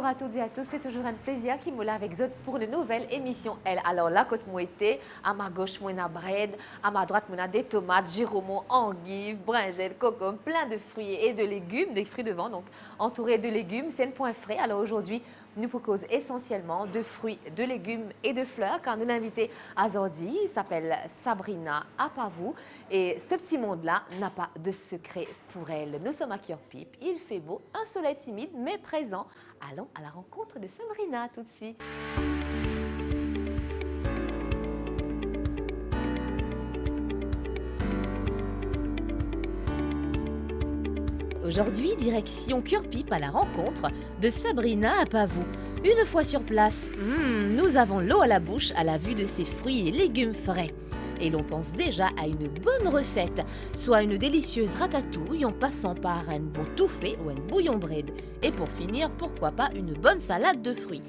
à toutes et à tous, c'est toujours un plaisir qui me l'a avec vous pour une nouvelle émission. Alors là, côté moi était, à ma gauche, moi a bread, à ma droite, moi a des tomates, giromo, anguilles, brinjettes, cocombes, plein de fruits et de légumes, des fruits de vent, donc entourés de légumes, c'est un point frais. Alors aujourd'hui, nous proposons essentiellement de fruits, de légumes et de fleurs, car nous l'invité à Zordi, il s'appelle Sabrina Apavou, et ce petit monde-là n'a pas de secret pour elle. Nous sommes à Cure-Pipe, il fait beau, un soleil timide mais présent. Allons à la rencontre de Sabrina tout de suite. Aujourd'hui, direction Cure-Pipe à la rencontre de Sabrina Apavou. Une fois sur place, nous avons l'eau à la bouche à la vue de ces fruits et légumes frais. Et l'on pense déjà à une bonne recette, soit une délicieuse ratatouille en passant par un bon touffé ou un bouillon bread. Et pour finir, pourquoi pas une bonne salade de fruits.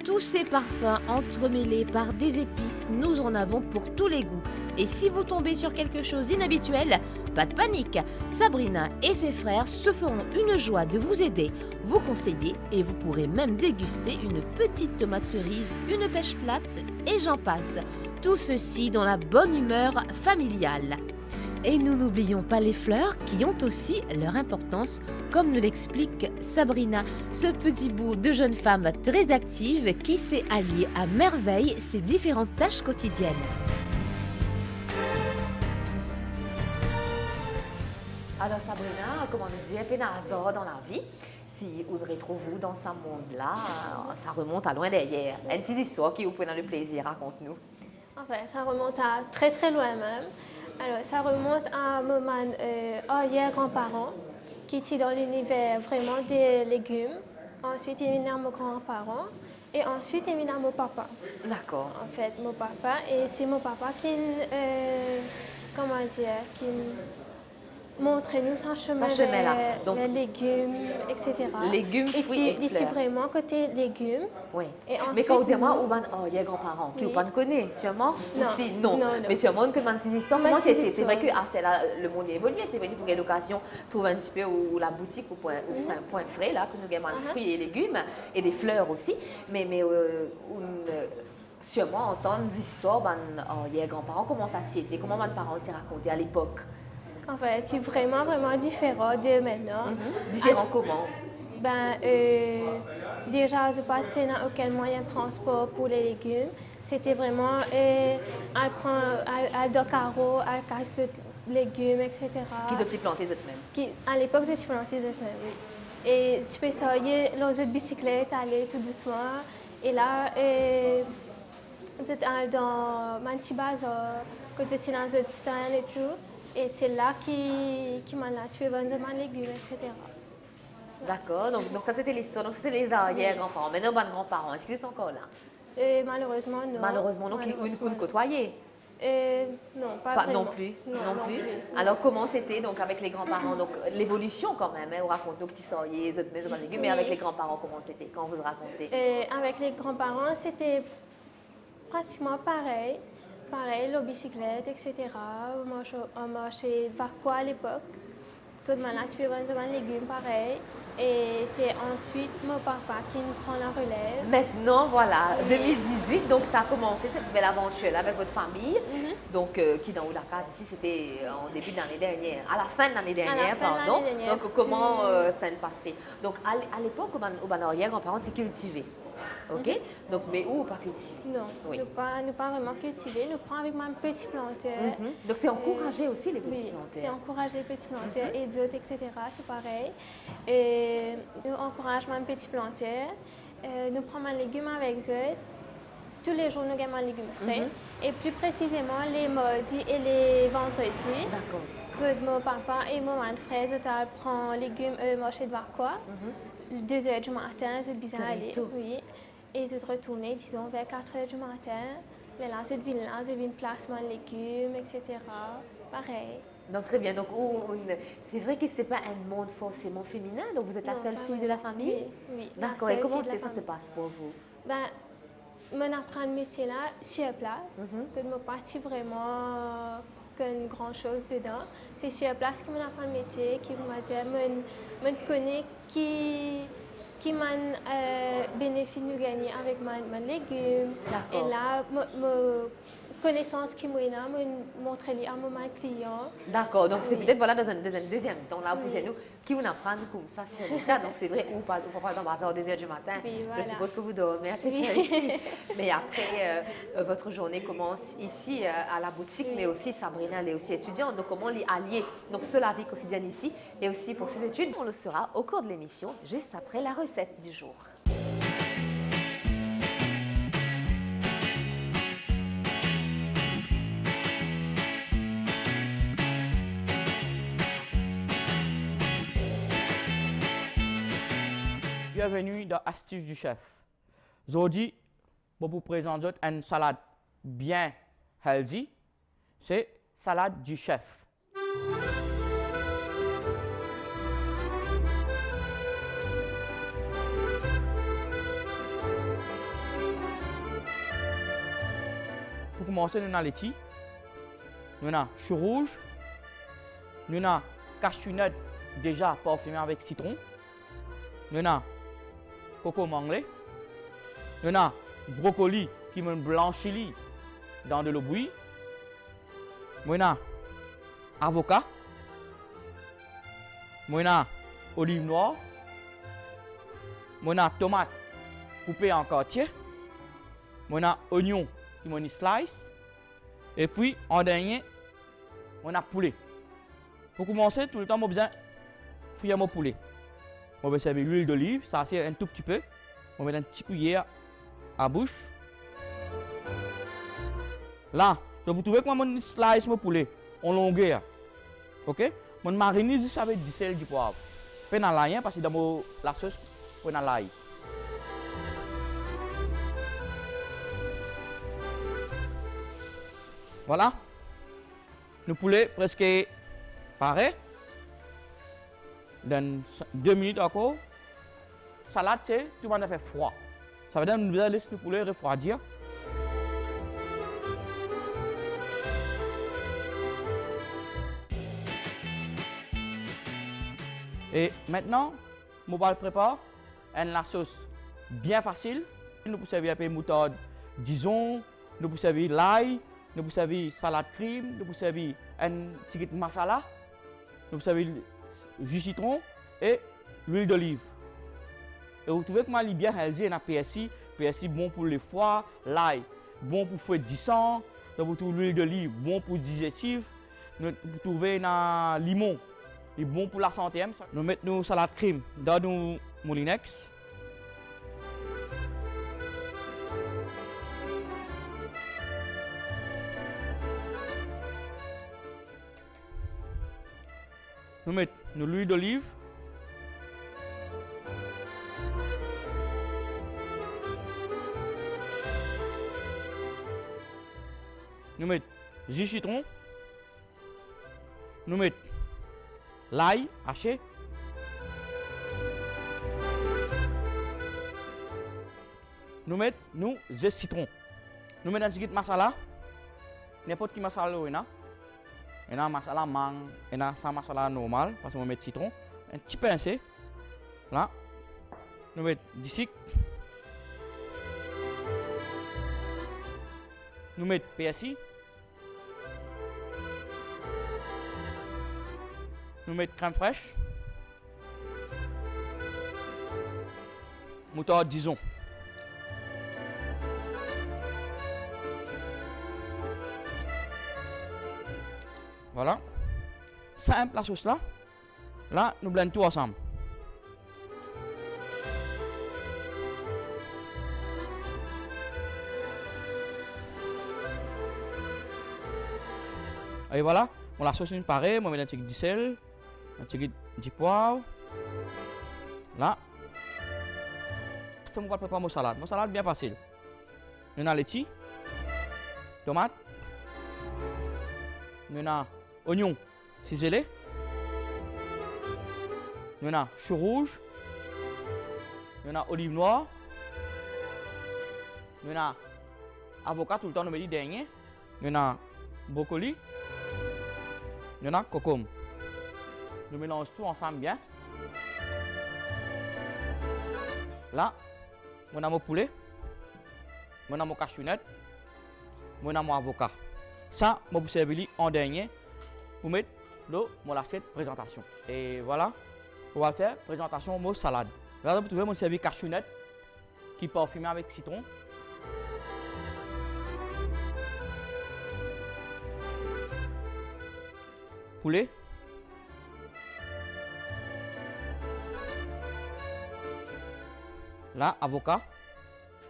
Tous ces parfums entremêlés par des épices, nous en avons pour tous les goûts. Et si vous tombez sur quelque chose d'inhabituel, pas de panique. Sabrina et ses frères se feront une joie de vous aider, vous conseiller et vous pourrez même déguster une petite tomate cerise, une pêche plate et j'en passe. Tout ceci dans la bonne humeur familiale. Et nous n'oublions pas les fleurs qui ont aussi leur importance, comme nous l'explique Sabrina, ce petit bout de jeune femme très active qui sait allier à merveille ses différentes tâches quotidiennes. Alors Sabrina, comme on dit, un peu hasard dans la vie. Si vous retrouvez dans ce monde-là, ça remonte à loin derrière. Une petite histoire qui vous prend le plaisir, raconte-nous. Enfin, ça remonte à très très loin même. Alors, ça remonte à un moment arrière-grands-parents qui étaient dans l'univers vraiment des légumes. Ensuite, il y a mes grands-parents et ensuite, il y a mon papa. D'accord. En fait, mon papa. Et c'est mon papa qui, comment dire, qui montre-nous son chemin là. vers Donc, les légumes, etc. Légumes, fruits et ici fleurs. vraiment côté légumes. Oui. Et ensuite, Mais quand on dit moi, il y a grands-parents qui Oui. vous ne connaissent, sûrement. Non. Aussi, non. Non. Mais sûrement que ma petite histoire, Ma comment petite c'était? C'est vrai que histoire. c'est là, le monde a évolué. C'est venu pour une occasion, trouver un petit peu où la boutique, au point frais, là, que nous avons des fruits et légumes et des fleurs aussi. Mais sûrement entendre des histoires, il y a grands-parents, comment ça t'y comment mes parents t'y racontaient à l'époque? En fait, c'est vraiment, vraiment différent de maintenant. Différent comment? Déjà, je partais dans aucun moyen de transport pour les légumes. C'était vraiment à Docaro, à casser légumes, etc. Qu'ils ont-ils planté eux-mêmes? À l'époque, j'ai planté des fleurs, oui. Et tu peux sortir dans une bicyclette, aller tout doucement. Et là, j'étais dans mon petit bazar, quand j'étais dans un stand et tout. Et c'est là qui m'a lâché vendre mes légumes, etc. D'accord, donc ça c'était l'histoire, donc c'était les arrière-grands-parents. Maintenant, mes grands-parents, est-ce qu'ils sont encore là? Malheureusement, non. Malheureusement, donc vous ne côtoyez non, pas pas vraiment. non plus. Non plus. Alors comment c'était donc avec les grands-parents? Donc l'évolution quand même, hein, on raconte nos petits sorciers, les autres maisons de légumes, mais avec les grands-parents, comment c'était quand vous racontez? Avec les grands-parents, c'était pratiquement pareil. Pareil, la bicyclette, etc. On marchait par quoi à l'époque? Que de manière vendre mes légumes, pareil. Et c'est ensuite mon papa qui nous prend la relève. Maintenant, voilà, 2018, donc ça a commencé cette belle aventure avec votre famille, donc qui dans Oulaka, ici c'était en début de l'année dernière, à la fin de l'année dernière, pardon. Donc comment ça s'est passé? Donc à l'époque, au Banorière, grands-parents, c'est cultivé. Ok? Donc, mais où pas cultivé? Non, Oui. nous pas vraiment cultiver. Nous prenons avec mon petit planteur. Donc, c'est encouragé aussi les petits Oui, planteurs. c'est encourager les petits planteurs, et d'autres, etc. C'est pareil. Et nous encourageons mon petit planteur. Nous prenons un légume avec eux. Tous les jours, nous avons un légume frais. Et plus précisément, les mardis et les vendredis. D'accord. Que mon papa et mon frère, je prends légumes au marché de Varquois. 2 heures du matin, c'est bizarre aller. Oui. Et je retournais, disons, vers 4 heures du matin. Mais là, je viens placer mon légumes, etc. Pareil. Donc, très bien. Donc, c'est vrai que ce n'est pas un monde forcément féminin. Donc, vous êtes la seule fille de la famille? Oui. D'accord. Et comment ça se passe pour vous? Mon apprendre métier là, sur place, que je me partie vraiment qu'une grande chose dedans. C'est sur place que mon apprend le métier, qui m'a dit, je connais qui m'a bénéfice nous gagner avec mes légumes. D'accord. Et là, mes connaissances qui m'ont montré à mes clients. D'accord, donc c'est Oui. peut-être voilà, dans un deuxième temps, là, vous Oui. nous qui vous apprend comme ça sur le tas. Donc c'est vrai, ou pas dans bazar à 2 h du matin. Oui, Je voilà. suppose que vous dormez assez Oui. bien ici. Mais après, votre journée commence ici à la boutique, Oui. mais aussi Sabrina, elle est aussi étudiante. Donc comment les allier donc sur la vie quotidienne ici et aussi pour ses études, on le saura au cours de l'émission, juste après la recette du jour. Bienvenue dans Astuces du Chef. Aujourd'hui, je vous présente une salade bien healthy. C'est salade du chef. Pour commencer, nous avons les petits. Nous avons chou rouge. Nous avons cashew-nut déjà parfumé avec citron. Nous avons coco manglé. Nous avons brocoli qui me blanchit dans de l'eau bouillie. Nous avons avocat. Nous avons olive noire. Nous avons tomate coupée en quartier. Nous avons oignon qui me slice. Et puis en dernier, on a poulet. Pour commencer, tout le temps, on a besoin de frire mon poulet. On va servir l'huile d'olive, ça c'est un tout petit peu. On va mettre un petit cuillère à bouche. Là, vous trouvez que je slice mon poulet en longueur. Ok? Je marine juste avec du sel et du poivre. Pas dans l'ail parce que dans la sauce, on a l'ail. Voilà. Le poulet presque pareil. Dans 2 minutes encore, salade, c'est tout le monde a fait froid. Ça veut dire que nous allons laisser le poulet refroidir. Et maintenant, je vais préparer la sauce bien facile. Nous pouvons servir un peu de moutarde, disons, nous pouvons servir l'ail, nous pouvons servir salade crème, nous pouvons servir un petit masala, nous pouvons servir jus citron et l'huile d'olive. Et vous trouvez que ma bien healthy et PSI. PSI bon pour le foie, l'ail bon pour faire du sang, vous trouvez l'huile d'olive bon pour digestif, vous trouvez le limon est bon pour la santé. Nous mettons nos salade crème dans nos moulinex. Nous mettons l'huile d'olive. Nous mettons jus citron. Nous mettons l'ail haché. Nous mettons nous zeste citron. Nous mettons un petit masala. N'importe qui masala ou n'a. Et un masala mang, et un masala normal parce qu'on met citron, un petit pincé. Là, nous mettons du sucre. Nous mettons PSI. Nous mettons crème fraîche. Moutarde Dijon. Voilà. Simple la sauce là. Là, nous blendons tout ensemble. Et voilà, on la sauce est pareille, on met un petit peu de sel, un petit peu de poivre. Là. C'est mon préparer mon salade. Mon salade bien facile. Nous avons les petits, tomates, nous avons oignons ciselés, nous avons chou rouge, nous avons olive noire, nous avons avocat tout le temps, nous mettons dernier, nous avons brocoli, nous avons concombre. Nous mélangeons tout ensemble bien. Là, on a mon poulet, on a mon cachounette, on a mon avocat. Ça, je vous servir en dernier pour mettre dans mon assiette présentation. Et voilà, on va faire présentation mon salade. Là, vous trouvez mon servir cachounette qui est parfumé avec citron. Poulet. Là, avocat.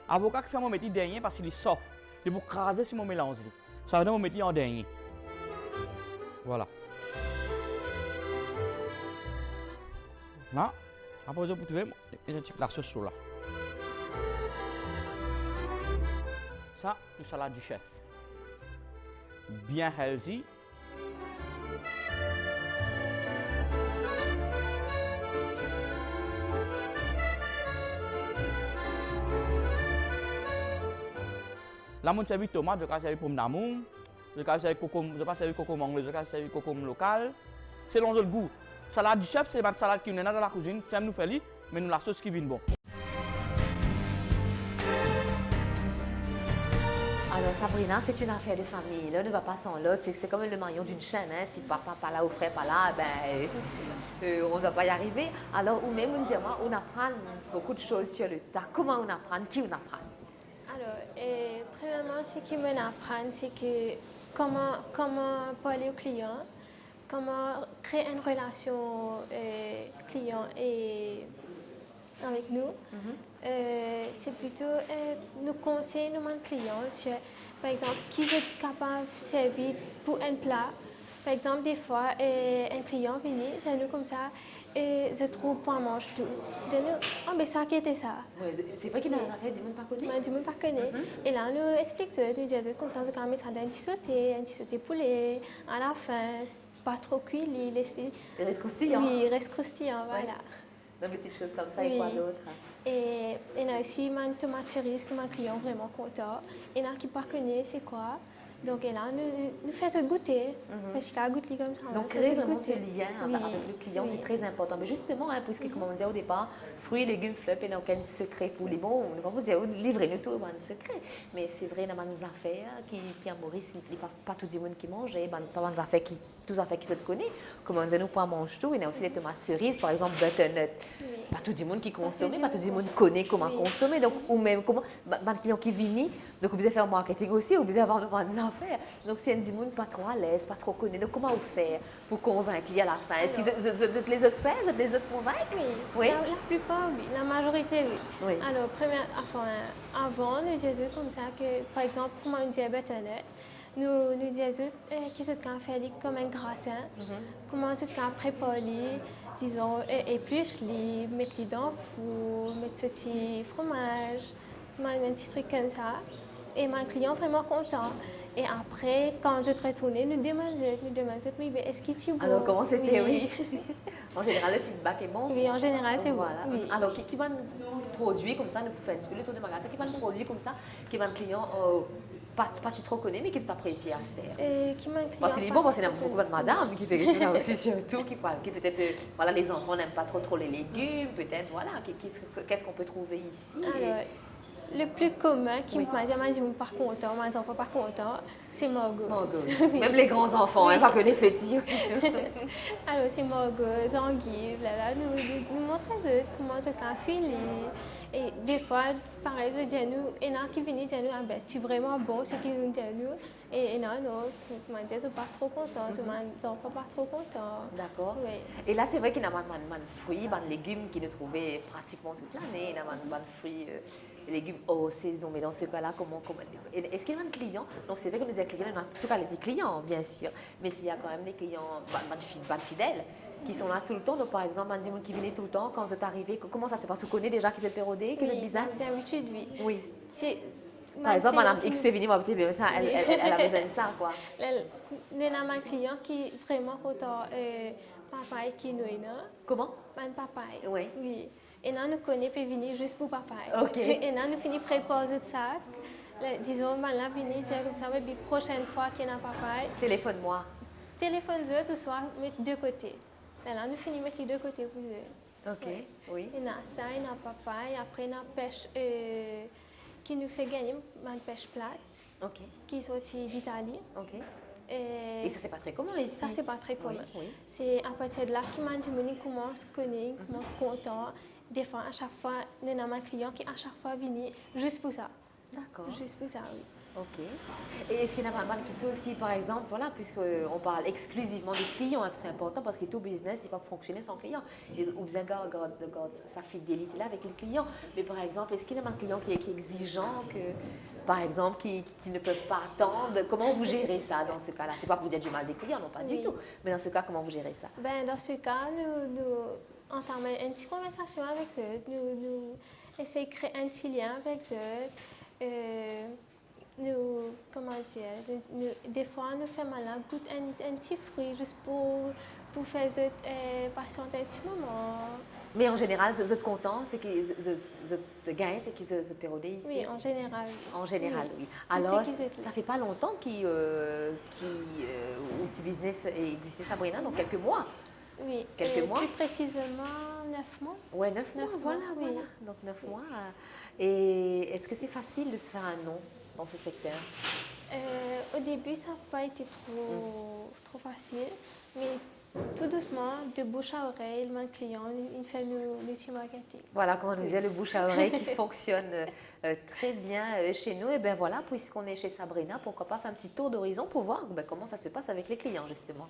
Avocat qui fait mon métier dernier parce qu'il est soft. Il pour craser si mon mélange. Ça va donner mon métier en dernier. Voilà. Là, après vous trouvez une petite la sauce sur là. Ça, une salade du chef. Bien healthy. Là, je servi tomate, je vais servir pomme d'amour, je vais servir cocombe anglais, je vais servir cocombe local. Selon le goût. Salade du chef, c'est une salade qui est dans la cuisine, c'est nous faire, mais nous la sauce qui vient bon. Alors Sabrina, c'est une affaire de famille, l'un ne va pas sans l'autre, c'est comme le maillon d'une chaîne, hein. Si papa pas là ou frère pas là, on ne va pas y arriver. Alors ou même on apprend beaucoup de choses sur le tas. Comment on apprend, qui on apprend? Alors, premièrement, ce qui m'apprend, c'est que comment parler au client, comment créer une relation client et avec nous. C'est plutôt nous conseiller nos clients sur, par exemple, qui est capable de servir pour un plat. Par exemple, des fois, un client vient chez nous comme ça et je trouve pas mange tout. De nous, oh, mais ça qui était ça. Ouais, c'est vrai qu'il y a une affaire, du monde pas connu. Du monde pas connaît. Et là, nous expliquons, nous disons comme ça, on met ça dans un petit sauté poulet, à la fin, pas trop cuit, il reste croustillant. Oui, il reste croustillant, voilà. Donc, des petites choses comme ça, et quoi d'autre? Et il y a aussi une tomate cerise que mon client est vraiment content. Il y en a qui ne connaissent c'est quoi. Donc là, nous faisons goûter, parce qu'il a goûté comme ça. Donc créer vraiment ce lien avec le client, c'est très important. Mais justement, puisque comme on disait au départ, fruits, légumes, fleurs, il n'y a aucun secret pour les bons. On va dire, livrez-nous tout, un secret. Mais c'est vrai, il y a des affaires qui en Maurice, il n'y a pas tout le monde qui mange, il n'y a pas des affaires toutes les affaires qui se connaissent. Comme on disait, nous pas mange tout. Il y a aussi des tomates cerises, par exemple, butternut. Pas tout le monde qui consomme, pas tout le monde connaît comment consommer. Donc, ou même comment, les clients qui viennent, donc vous devez faire marketing aussi, vous devez avoir des affaires. Donc, c'est un monde pas trop à l'aise, pas trop connu. Donc, comment vous faire pour convaincre à la fin? Est-ce que vous les autres faire, vous les autres convaincre? Oui, la plupart, oui. La majorité, oui. Alors, avant, nous disions comme ça que, par exemple, comment on dit butternut, nous disions qu'ils sont faire comme un gratin, comment ils sont préparer, disons, éplucher-les, mettre-les dans le four, mettre ce petit fromage, un petit truc comme ça. Et mon client est vraiment content. Et après, quand je retournais, nous demandons, oui, mais est-ce qu'il est bon? Alors, comment c'était, oui. En général, le feedback est bon? Oui, en général, c'est bon. Voilà. Oui. Alors, qui va nous produire comme ça, nous pouvons faire un petit peu le tour de magasin, qui va nous produire comme ça, qui va un client pas trop connu, mais qui s'apprécie à cette parce qu'il est bon, parce qu'il y a beaucoup de madame qui fait aussi surtout, qui peut-être, voilà, les enfants n'aiment pas trop les légumes, peut-être, voilà, qu'est-ce qu'on peut trouver ici? Alors, le plus commun qui m'a dit, je ne suis pas content, mes enfants pas contents, c'est Margot. Même les grands enfants, pas que les petits. Alors, c'est Margot, Zanguive, nous montrons comment je can cuire. Et des fois, pareil, je dis à nous, il y en a qui viennent dire à nous, tu es vraiment bon, c'est qu'ils nous disent à nous. Et non, je ne suis pas trop content, je ne suis pas trop content. D'accord. Oui. Et là, c'est vrai qu'il y a des fruits, des légumes qui nous trouvaient pratiquement toute l'année. Il y a des fruits, légumes hors saison. Mais dans ce cas-là, est-ce qu'il y a un client? Donc, c'est vrai que nous avons des clients, en tout cas, des clients, bien sûr. Mais s'il y a quand même des clients fidèles, qui sont là tout le temps. Donc, par exemple, des gens qui viennent tout le temps, quand vous êtes arrivé, comment ça se passe? Vous connaissez déjà qu'ils sont pérodés, qu'ils sont bizarres? D'habitude, oui. Oui. Par exemple, Madame X fait venir, elle a besoin de ça, quoi. Il y a un client qui est vraiment content, papaye qui nous est là. Comment? Un papaye. Oui. Et là, nous connaissons peut venir juste pour papaye. Ok. Et là, nous finissons par préposer de sac. Disons, là, venir dire comme ça, mais la prochaine fois qu'il y a un papaye. Téléphone-moi. Téléphone-eux, tout soit, mettre deux côtés. Là, nous finissons mettre les deux côtés pour eux. Ok, Ouais. oui. Il y a ça, il y a papaye. Après, il y a pêche qui nous fait gagner, une pêche plate, Ok, qui sont d'Italie. ok. Et Et ça, c'est pas très commun ici. ça, c'est pas très commun. Oui, oui. C'est à partir de là que les gens commencent à connaître, commencent content. Des fois, à chaque fois, il y a un client qui, à chaque fois, vient juste pour ça. D'accord. Juste pour ça, oui. Ok. Et est-ce qu'il y a pas mal de choses qui, par exemple, voilà, puisqu'on parle exclusivement des clients, hein, c'est important parce que tout business, il ne peut pas fonctionner sans client. Ils ont besoin de garder sa fidélité-là avec les clients. Mais par exemple, est-ce qu'il y a un client qui est exigeant, par exemple, qui ne peuvent pas attendre? Comment vous gérez ça dans ce cas-là? C'est pas pour vous dire du mal des clients, non, pas du Oui. tout. Mais dans ce cas, comment vous gérez ça? Ben, dans ce cas, nous entamons une petite conversation avec eux. Nous essayons de créer un petit lien avec eux. Comment dire, des fois, nous faisons goûter un petit fruit juste pour faire patienter un petit moment. Mais en général, vous êtes content, c'est qu'ils vous gagnent, c'est qu'ils se pérodent ici. Oui, en général. En général, oui. Je sais Alors, qu'ils ça sont là. fait pas longtemps Outil Business existait, Sabrina, donc quelques mois. Oui. Quelques mois? Plus précisément, 9 mois. Ouais, 9 mois, 9 mois, voilà, oui. voilà. Donc 9 mois. Et est-ce que c'est facile de se faire un nom dans ce secteur? Au début, ça n'a pas été trop facile, mais tout doucement, de bouche à oreille, le client, il fait le petit marketing. Voilà, comme on nous disait, le bouche à oreille qui fonctionne très bien chez nous. Et bien voilà, puisqu'on est chez Sabrina, pourquoi pas faire un petit tour d'horizon pour voir comment ça se passe avec les clients, justement.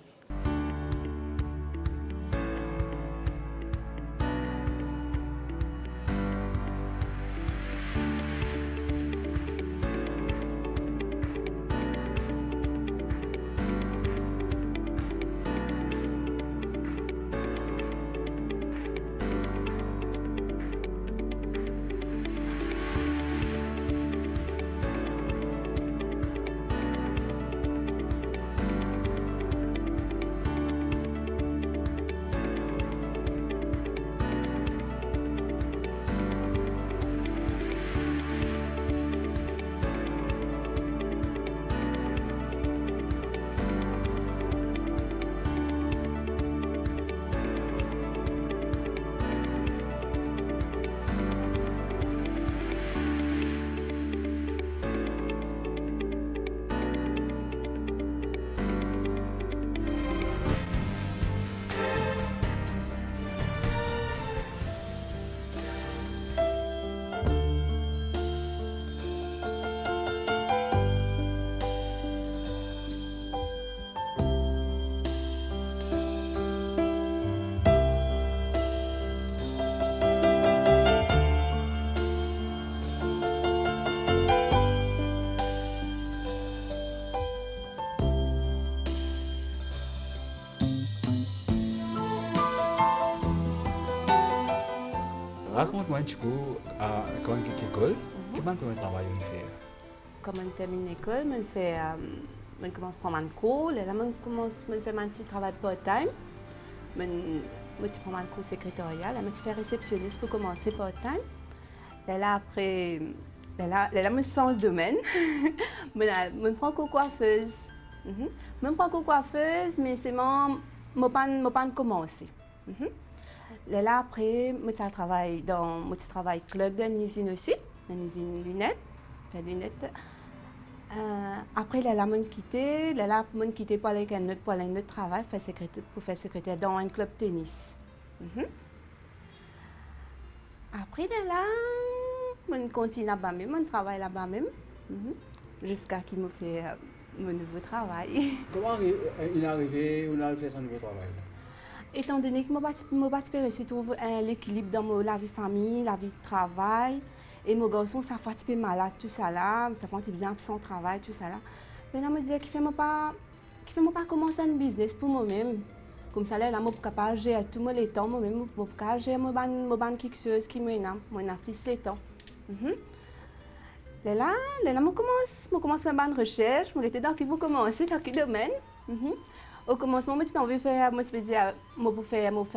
Raconte-moi un petit peu, quand on quitte l'école, comment on peut travailler on fait? Quand je termine l'école, je commence à prendre un cours. Là, je commence à faire un petit travail part-time. Je prends un cours secrétarial. Je fais réceptionniste pour commencer part-time. Là, après, je change de domaine. Je prends coiffeuse. Je prends coiffeuse, mais c'est mon pas commencer. Là, après, je travaille clerc dans une usine aussi, une usine lunettes. Après, je quitté pour aller pour un autre travail, pour faire secrétaire dans un club tennis. Après, je continue là-bas même, je travaille là-bas même, jusqu'à qu'il me fait mon nouveau travail. Comment il est arrivé, on a fait son nouveau travail? Étant donné que je ne sais trouver l'équilibre dans la vie famille, la vie de travail, et mon garçon, ça fait un petit peu malade, tout ça là, ça fait un petit peu absent travail, tout ça là. Mais là, je me dis qu'il ne fait pas commencer un business pour moi-même. Comme ça, là, je suis capable de gérer tout le temps, moi-même, je suis capable de gérer quelque chose qui me plus le temps. Là, je commence à faire une recherche, je suis dans quel domaine. Au commencement, je me faire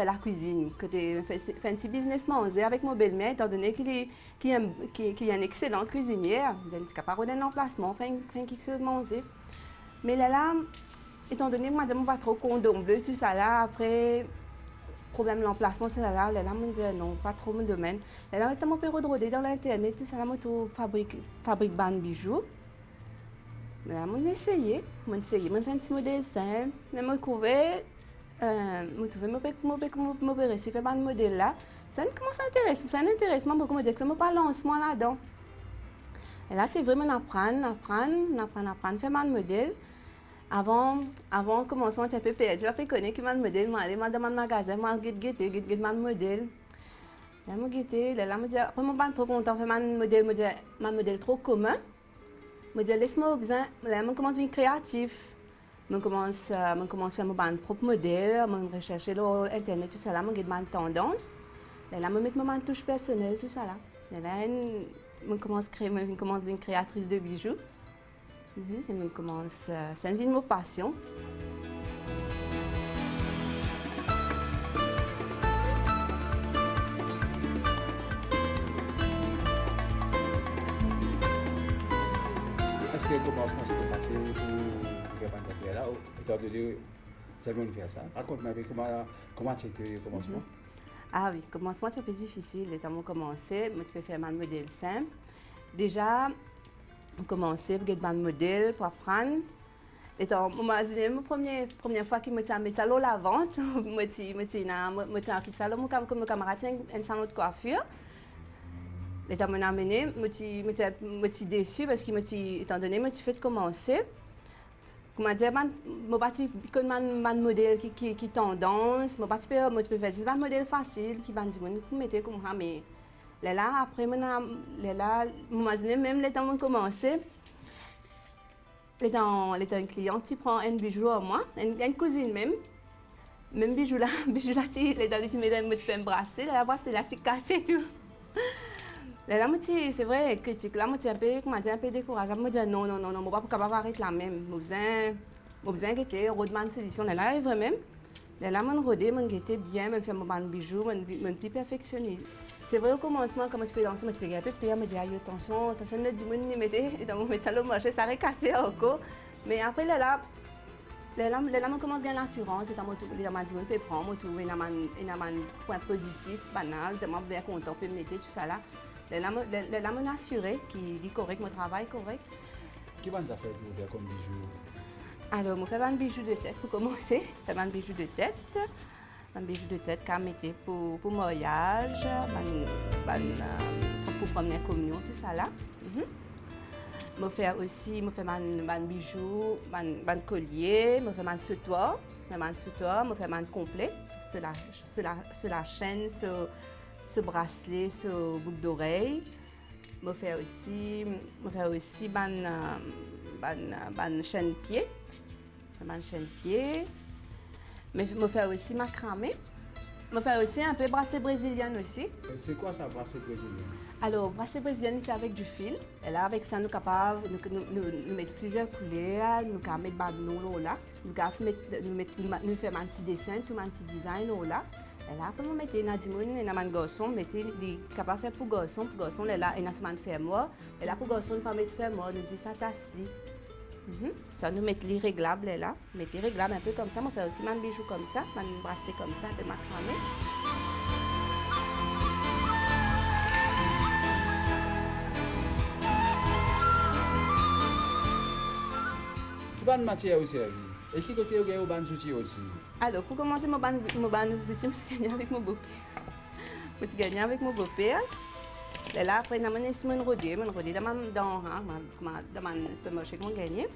la cuisine, faire un petit business avec mon belle-mère, étant donné qu'il est un excellent cuisinier. Je suis capable d'un emplacement, faire quelque chose de manger. Mais là, étant donné que madame va trop condom bleu, tout ça là, après, problème l'emplacement, c'est là, là, je me dis non, pas trop mon domaine. Là, je me rodé dans l'internet, tout ça, là, je fabrique ban bijoux. Là, je essayé, je fais un petit modèle simple, je me trouvais, je réussi à faire un modèle là. Ça commence à intéresser, ça m'intéresse beaucoup, je ne pas lancement là-dedans. Et là, c'est vraiment apprendre, faire un modèle. Avant de commencer, un peu perdu. Après, connaître un modèle, je aller dans un magasin, je guetter un modèle. Là, je guetter, là, je dis, après, je ne suis pas trop content de faire un modèle trop commun. Je dis, laisse-moi besoin, là, je commence à être créatif. Je commence à faire mon propre modèle, je recherche sur Internet, tout ça, là, je guette une tendance. Là, je mets ma touche personnelle, tout ça, là. Là, je commence à être une créatrice de bijoux. C'est une vie de ma passion. Est-ce que le commencement c'était facile pour faire un papier là, étant donné que c'est bien de faire ça? Raconte-moi comment tu étais au commencement. Ah oui, le commencement c'est un peu difficile. Étant donné que j'ai commencé, je peux faire un modèle simple. Déjà, j'ai commencé à faire un modèle pour apprendre. Étant la première fois que je me suis mis à la vente, je suis en mon camarade un salon de coiffure. Étant amené, je suis déçue parce que étant donné que je fait commencer. Comment dire, je un modèle qui tendance, je peux faire un modèle facile qui va dire mettre comme ça, mais là après même le temps de commencer, un client qui prend un bijou à moi, une cousine même bijou là tu mets un bracelet, là bracelet tu casses tout. Là, c'est vrai, critique. Là, je suis un peu découragée. Je me dis non, je ne suis pas capable d'arrêter la même. Je besoin de rodman solution. Là, vraiment. Là, je rodé, je bien, je fais mon bijou, je suis perfectionniste. C'est vrai, au commencement, quand je peux danser, je peux un peu pire, je me dis attention, ne dis pas de mettre, et dans mon métier, ça va casser encore. Mais après, là, je commence à gagner l'assurance, et je peux prendre, je trouve un point positif, banal, je suis bien content, je peux mettre tout ça là. Là, je suis assurée qu'il est correct, mon travail est correct. Qu'est-ce que tu as fait pour faire comme bijou? Alors, je fais un bijou de tête pour commencer. Je fais un bijou de tête. Un bijou de tête qu'on mettait pour mariage, pour première communion, tout ça là. Je fais aussi un bijou, un collier, je fais un sautoir, je fais un complet. C'est la chaîne, ce bracelet, ce boucle d'oreille. Je fais aussi une chaîne pied. Je fais aussi macramé. Je fais aussi un peu bracelet brésilien aussi. C'est quoi ça, bracelet brésilien? Alors, bracelet brésilien, il fait avec du fil. Et là, avec ça, nous sommes capables de mettre plusieurs couleurs, nous pouvons mettre des noms là. Nous faire un petit dessin, tout un petit design là. Et là, après, nous mettons un garçon, nous capable de faire pour garçon, là, et nous sommes fermoirs. Et là, pour garçon, nous ne mettre fermoirs, nous disons ça tassi. Ça, nous mettons les réglables là. Mettez les réglables un peu comme ça. On fait aussi un bijou comme ça, un bracelet comme ça, un peu macramé. Qui va de matière aussi? Et qui côté vous avez des outils aussi? Alors, pour commencer, je suis gagnée avec mon beau-père. Je suis gagnée avec mon beau-père. Et là, après, je suis rodé dans le supermarché que je gagne.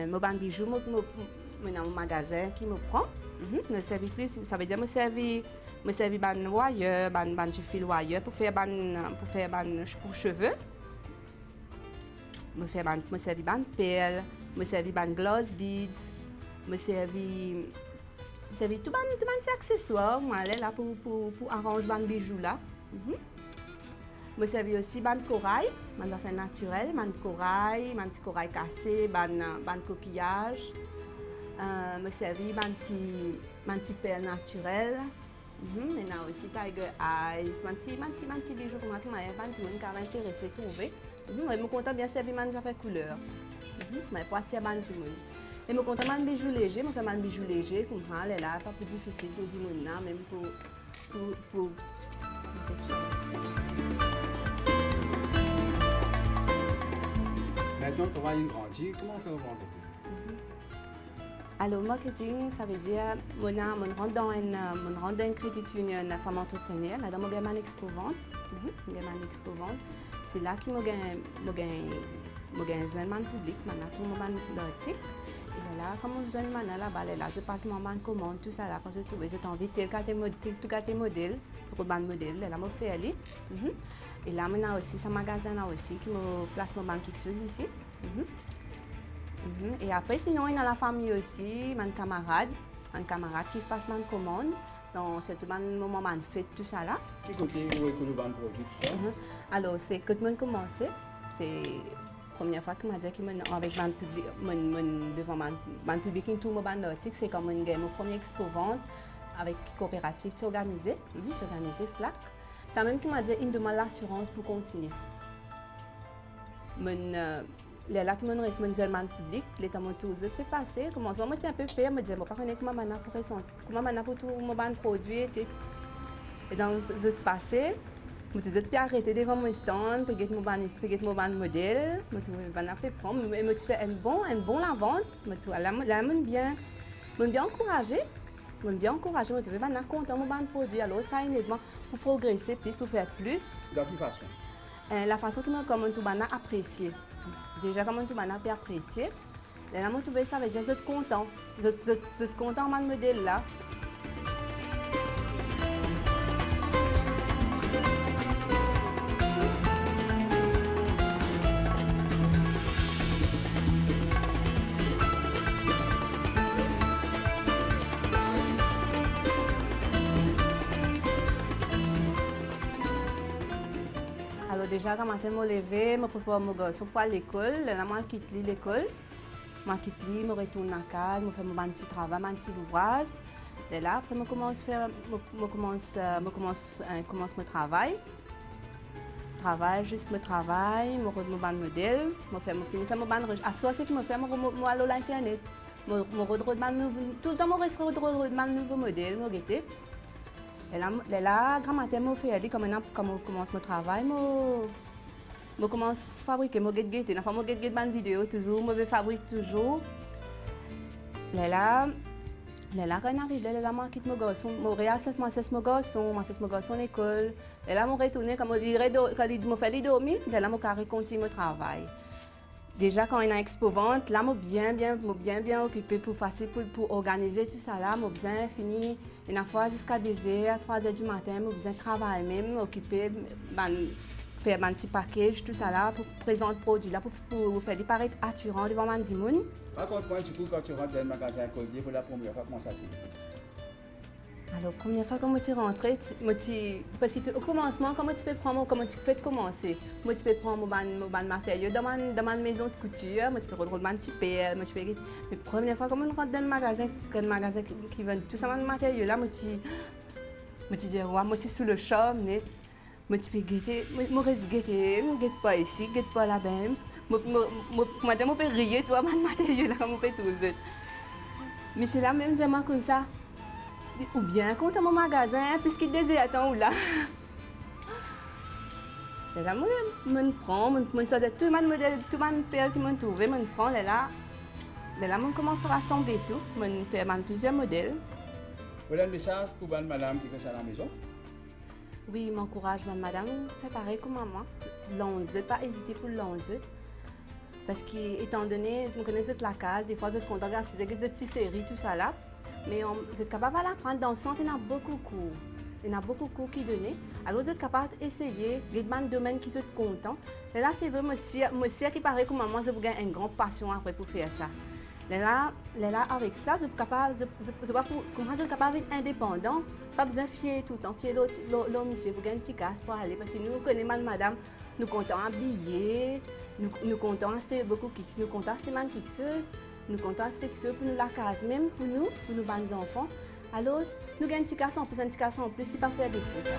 Mon bijou, dans mon magasin qui me prend. Je servis plus, ça veut dire que je servis un wire, un fil wire pour faire pour cheveux. Je servis un perle, je servis un gloss beads, je servis tout un accessoire là pour arranger un bijou là. Je servis aussi un corail, un affaire naturel, un petit corail cassé, un coquillage. Je servis un petit perle naturel. Il y a aussi Tiger Eyes, un petit bijou pour moi qui m'a intéressé à trouver. Je suis content bien servir un affaire couleur. Je suis pas tirer un petit. Et je compte un bijou léger, je fais un bijou léger, comme ça, là, pas plus difficile pour dire non, même pour Maintenant, tu vas grandir. Comment on fait au marketing? Alors, marketing, ça veut dire que je rentre dans un credit union femme entrepreneur, là, dans mon gamin expo vente. C'est là que je gagne un public, maintenant tout le monde l'article. Et là, comme je donne là-bas, là, je passe mon commande, tout ça là, quand je trouve, j'ai envie de tes modèles, pour le modèle, là, je fais aller. Et là, maintenant aussi, ce magasin là aussi qui me place mon quelque chose ici. Et après, sinon, il y a la famille aussi, mon camarade qui passe ma commande. Dans ce moment, on fait tout ça là. Qui côté où est-ce que nous vendons produit tout ça? Alors, c'est quand je commence, c'est la première fois que je dis que avec mon public, devant mon public, tout mon article, c'est comme mon premier expo vente avec coopérative organisée, FLAC. C'est même qui m'a dit qu'il me demande l'assurance pour continuer. Les là qui me reste mon jeune public, les temps tout je peux passer, comment moi un peu peur, me dire moi pas connaître comment maintenant pour ressentir, comment maintenant pour tout mon ban produit et dans je passer, me je peux arrêter devant mon stand, pour get mon ban modèle, me trouver ban fait prendre, me faire un bon la vente, me tout là bien encourager, me trouver ban content mon ban produit, alors ça aide-moi pour progresser plus, pour faire plus. De quelle façon? La façon que comment tout ban apprécier. Déjà, comment tout le monde a apprécié. Et là, je trouve ça avec des autres contents. Vous êtes contents de ce modèle-là. Alors déjà, quand je me levé, je prépare mon garçon pour aller à l'école. Là, je quitte l'école. Je retourne à la casa, je fais mon petit travail, mon petit ouvrage. Et là, après, je commence mon travail. Je travaille, je fais mon modèle, je fais mon modèle. À soi, c'est que je fais mon aller à l'internet. Tout le temps, je reste mon nouveau modèle, Et là, grand matin, je fais comme je commence mon travail, je commence à fabriquer mon guette-guette. Je fais mon vidéo toujours, je fabrique toujours. Là, quand on arrive, là, je quitte mon garçon, je réassesse mon garçon à l'école. Là, je retourne, quand je fais dormir, là, je continue mon travail. Déjà, quand on a expo vente, là, je bien occupé pour organiser tout ça là, je bien fini. Une fois jusqu'à 2h, 3h du matin, je bien travailler même, occupé, faire un petit package, tout ça là, pour présenter le produit là, pour faire paraître attirant devant les gens. Raconte-moi du coup quand tu rentres dans le magasin Collier pour la première fois, comment ça s'est fait? Alors, la première fois que je suis rentrée, parce qu'au commencement, comment tu peux commencer? Moi, tu peux prendre mon matériel dans ma maison de couture, moi, tu peux prendre mon petit père, mais la première fois que je rentre dans le magasin qui vend tout ça, mon matériel, là, je dis, moi, je suis sous le charme, moi, tu peux guetter, moi, je reste guetter, je ne guette pas ici, je ne guette pas là-bas. Moi, je peux rire, toi, mon matériel, là, comme on fait tous. Mais c'est là même, dis-moi comme ça. Ou bien quand mon magasin, puisqu'il désire ou là. Et là, je prends, je choisis tout le modèle, tout le père qui m'a trouvé, je prends, là, je commence à rassembler tout, je fais plusieurs modèles. Voilà un message pour madame qui est à la maison? Oui, m'encourage madame, fait pareil comme maman. L'enjeu, pas hésiter pour l'enjeu. Parce qu'étant donné, je me connais la case, des fois je suis contente de regarder des petites séries, tout ça là. Mais vous êtes capable d'apprendre dans le sens, il y a beaucoup de cours. Il y a beaucoup de cours qui donnent. Alors vous êtes capable d'essayer, il y a des domaines qui sont contents. Et là, c'est vrai, monsieur qui paraît comme maman, j'ai une grande passion après pour faire ça. Et là, avec ça, vous êtes capable d'être indépendant. Pas besoin de fier tout le temps, fier l'autre monsieur, vous avez un petit casse pour aller. Parce que nous connaissons madame, nous comptons habiller, nous comptons acheter beaucoup de kicks, nous comptons acheter des fixeuses. Nous comptons acheter quelque chose pour nous la case, même pour nous les enfants. Alors, nous avons un petit casse en plus, c'est pas faire des choses.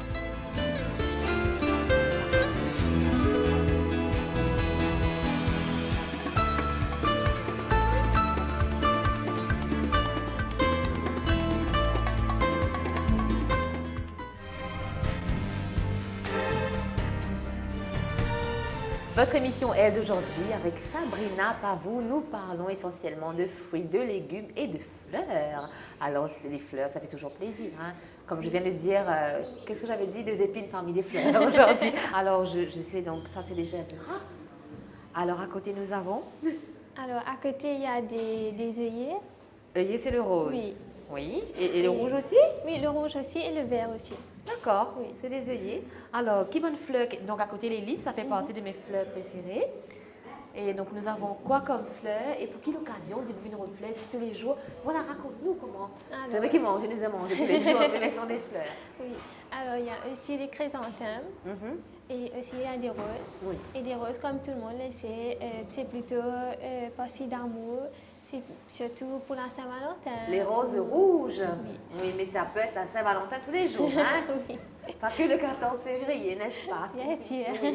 Votre émission est d'aujourd'hui avec Sabrina Pavou. Nous parlons essentiellement de fruits, de légumes et de fleurs. Alors, c'est les fleurs, ça fait toujours plaisir. Hein? Comme je viens de dire, qu'est-ce que j'avais dit? 2 épines parmi les fleurs aujourd'hui. Alors, je sais, donc ça, c'est des gerbera. Alors, à côté, nous avons? Alors, à côté, il y a des œillets. Œillet, c'est le rose. Oui. Oui. Et le rouge aussi? Oui, le rouge aussi et le vert aussi. D'accord, Oui. c'est des œillets. Alors, qui bonne fleur? Donc, à côté, les lys, ça fait partie de mes fleurs préférées. Et donc, nous avons quoi comme fleurs? Et pour quelle occasion dites-vous une fleur? Est-ce que tous les jours? Voilà, raconte-nous comment. Alors- C'est vrai qu'ils mangent, ils nous aiment manger tous les jours, mais maintenant des fleurs. Oui. Alors, il y a aussi les chrysanthèmes. Mhm. Et aussi, il y a des roses. Oui. Et des roses, comme tout le monde le sait, c'est plutôt passé d'amour. C'est surtout pour la Saint-Valentin. Les roses rouges. Oui. Oui, mais ça peut être la Saint-Valentin tous les jours, hein? Oui, Pas que le 14 février, n'est-ce pas? bien sûr. Oui.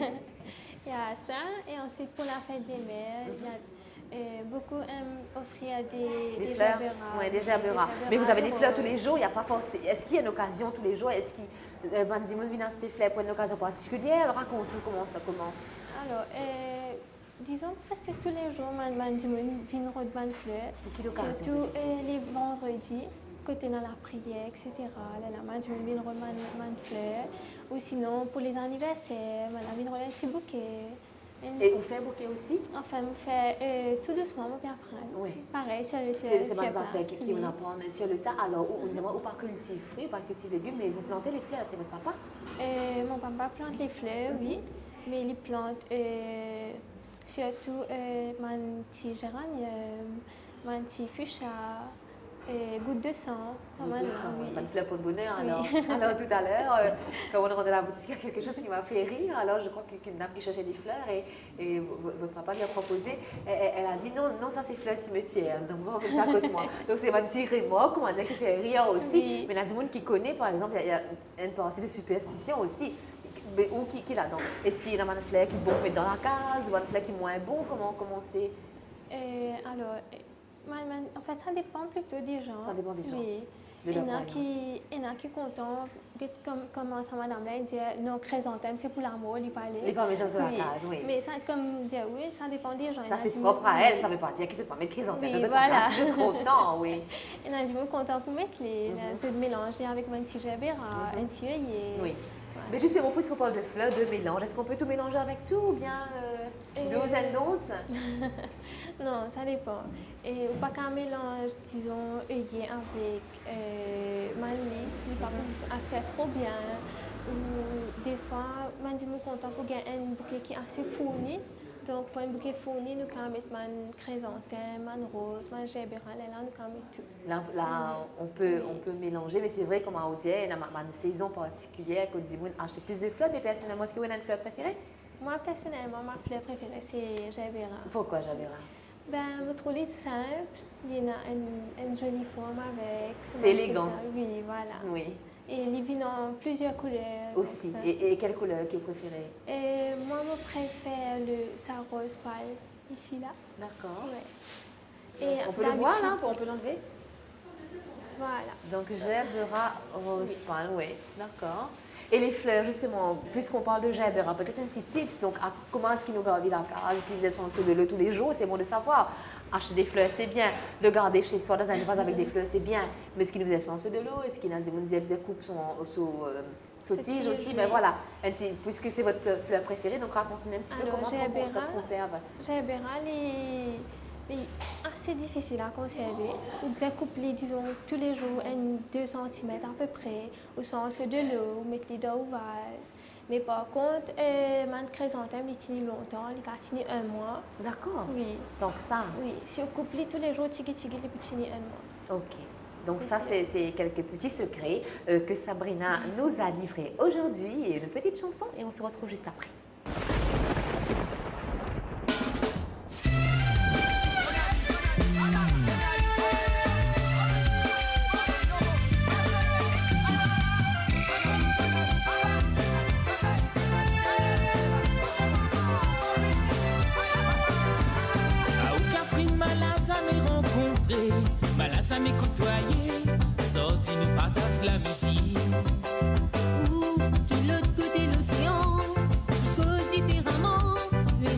Il y a ça. Et ensuite, pour la fête des mères, il y a, beaucoup aiment offrir Des des fleurs? gerberas. Oui, des gerberas. Mais vous avez des fleurs tous les jours, il n'y a pas forcément. Est-ce qu'il y a une occasion tous les jours? Est-ce qu'il vient dans ces fleurs pour une occasion particulière? Raconte-nous comment ça commence. Alors, disons presque tous les jours, je viens de bonnes fleurs. Pour quelle occasion? Surtout les vendredis, côté dans la prière, etc. Là, je viens de bonnes fleurs. Ou sinon, pour les anniversaires, je viens de un petit bouquet. Et vous faites un bouquet aussi? Enfin, on fait tout doucement, on peut apprendre. Oui. Pareil, sur C'est sur bonnes place, affaires qui oui. on apprend sur le tas. Alors, on dit, ou pas cultive fruits, ou pas cultive légumes, mais vous plantez les fleurs, c'est votre papa? Mon papa plante les fleurs, oui, mais il plante surtout mon petit géranium, mon petit fuchsia, goutte de sang. Ça m'a Pas de fleurs pour le bonheur. Oui. Alors, tout à l'heure, quand on est rentré dans la boutique, il y a quelque chose qui m'a fait rire. Alors, je crois qu'une dame qui cherchait des fleurs et votre papa lui a proposé. Elle a dit non, non, ça c'est fleurs cimetière. Donc, on va mettre ça à côté de moi. Donc, c'est ma petite remorque, on va dire, qui fait rire aussi. Oui. Mais il y a du monde qui connaît, par exemple, il y a une partie de superstition aussi. Mais où qui là donc? Est-ce qu'il y a une fleur qui est bon mettre dans la case, ou une fleur qui est moins bon? Comment c'est? Alors, en fait, ça dépend plutôt des gens. Ça dépend des gens, Oui. de Il y leur en a croyance. qui sont contents, comme ça, madame là, dit non, chrysanthème, c'est pour l'amour, il parlait. Les femmes mettent sur la case, oui. Mais ça, comme dire oui, ça dépend des gens. Ça, c'est Il y en a qui propre à me- elle, ça ne veut pas dire qu'ils ne pas mettre chrysanthème. Oui, Dans voilà. C'est trop de temps, oui. Il y en a qui sont contents pour mettre les ceux de mélanger avec un petit gerbera, un petit œillet. Oui. Voilà. Mais justement, puisqu'on parle de fleurs, de mélange, est-ce qu'on peut tout mélanger avec tout ou bien do's and don'ts? Non, ça dépend. Et pas qu'un mélange, disons, œillet avec malice, il pas à faire trop bien. Ou des fois, je suis content pour gagner un bouquet qui est assez fourni. Donc, pour un bouquet fourni, nous pouvons mettre un chrysanthème, un rose, un gerbera, là, nous pouvons mettre tout. Là, on peut mélanger, mais c'est vrai, comme on dit, il y a une saison particulière qu'on dit acheter plus de fleurs, mais personnellement, est-ce que vous avez une fleur préférée? Moi, personnellement, ma fleur préférée, c'est gerbera. Pourquoi, Javera? Ben, je trouve simple, il y a une jolie forme avec. C'est élégant. Oui, voilà. Oui, Et il vient dans plusieurs couleurs. aussi. donc ça. Et quelle couleur que vous préférez? Et moi, je préfère sa rose pâle, ici, là. D'accord. Ouais. Et On peut le voir, là? d'habitude, On peut l'enlever? Voilà. Donc, gerbera rose pâle, oui, d'accord. Et les fleurs, justement, puisqu'on parle de gerbera, peut-être un petit tips. Donc, comment est-ce qu'ils nous gardent la case, utiliser son sous de l'eau tous les jours, c'est bon de savoir. Acheter des fleurs, c'est bien. Le garder chez soi dans un vase avec des fleurs, c'est bien. Mais est-ce qu'il nous faisait sous de l'eau? Est-ce qu'il a des coupe sous tige tige, aussi? oui. Ben voilà, puisque c'est votre fleur préférée, donc racontez-nous un petit peu Alors, comment ça gerbera, se conserve. Gerbera, il est assez difficile à conserver. Vous devez couper, disons, tous les jours, 2 cm à peu près, au sens de l'eau, mettre les dans le vase. Mais par contre, mon chrysanthème, il tient longtemps, il a tenu 1 mois. D'accord. Oui, Donc ça, oui. Si on coupe tous les jours, il peut tenir 1 mois. ok. Donc C'est ça, ça. c'est quelques petits secrets que Sabrina nous a livrés aujourd'hui. Et une petite chanson et on se retrouve juste après. À aucun prix de Malas à me rencontrer, Malas à me côtoyer, sorti nous partage la musique. Ou qui l'autre côté l'océan, qui cause différemment, le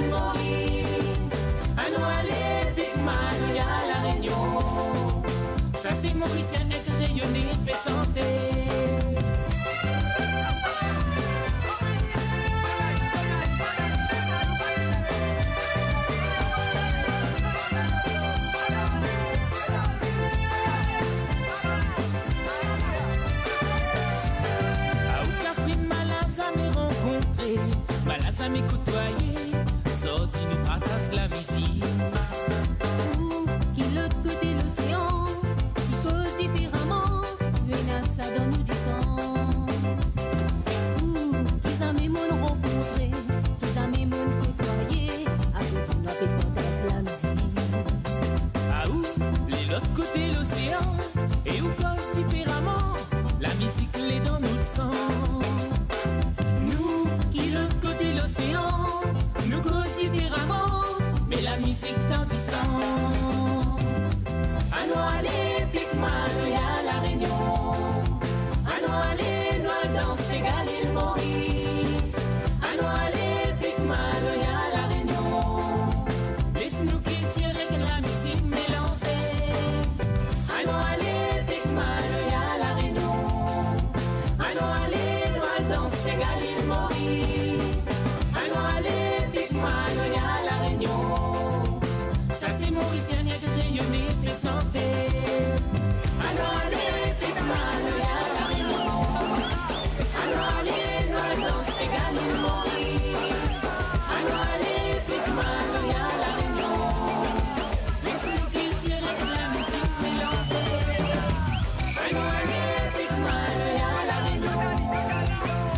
l'île Maurice. À nous aller, Big Man, y a la Réunion. Ça c'est Mauricien net rayonné, fait santé. Malas à mes côtoyer, sorti nous partage la musique. Ou qui l'autre côté l'océan, qui cause différemment, lui n'a ça dans nous disant. Ou qu'ils aiment mon rencontrer, qu'ils aiment mon côtoyer, ajoute nous avec partage la musique. Ah ou, les l'autre côté l'océan, et où cause différemment, la musique l'est dans notre sang. L'océan nous cause différemment, mais la musique dans du sang. À nous aller, Big Man, y a la Réunion. À nous aller, nous danser, l'île Maurice. À nous aller, Big Man, y a la Réunion. Laisse-nous qui tirer que la musique mélangée. À nous aller, Big Man, y a la Réunion. À nous aller, nous danser, l'île Maurice. Ça c'est Mauricien, y'a de rayonner, fait santé. Alors allez, Big Man, y'a la Réunion. Alors allez, nous danser, l'île Maurice. Alors allez, Big Man, y'a la Réunion. Laisse-nous qu'il tire avec la musique mélangée. Alors allez, Big Man, y'a la Réunion.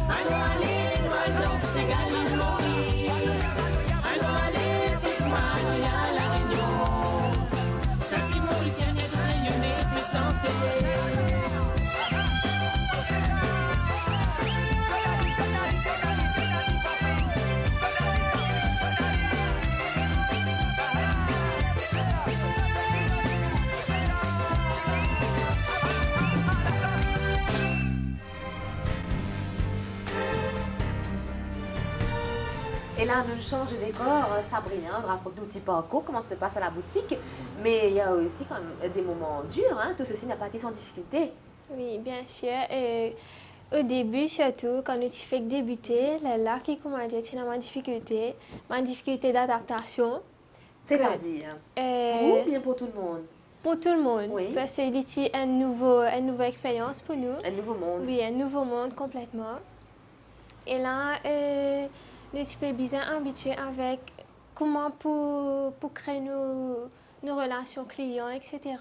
Alors allez, nous danser, l'île Maurice. Alors allez, Big Man, y'a la Réunion. Ça c'est Mauricien, y'a de rayonner, fait santé. Et là, nous change de décor. Sabrina, raconte-nous un petit peu encore comment ça se passe à la boutique. Mais il y a aussi quand même des moments durs. Hein. Tout ceci n'a pas été sans difficulté. Oui, bien sûr. Au début, surtout, quand nous fais débuter, là qui comment dire, c'est ma difficulté d'adaptation. C'est-à-dire pour vous ou bien pour tout le monde? Pour tout le monde. Oui. Parce que c'est une nouvelle expérience pour nous. Un nouveau monde. Oui, un nouveau monde complètement. Et là, nous sommes bien habitués avec comment pour créer nos relations clients, etc.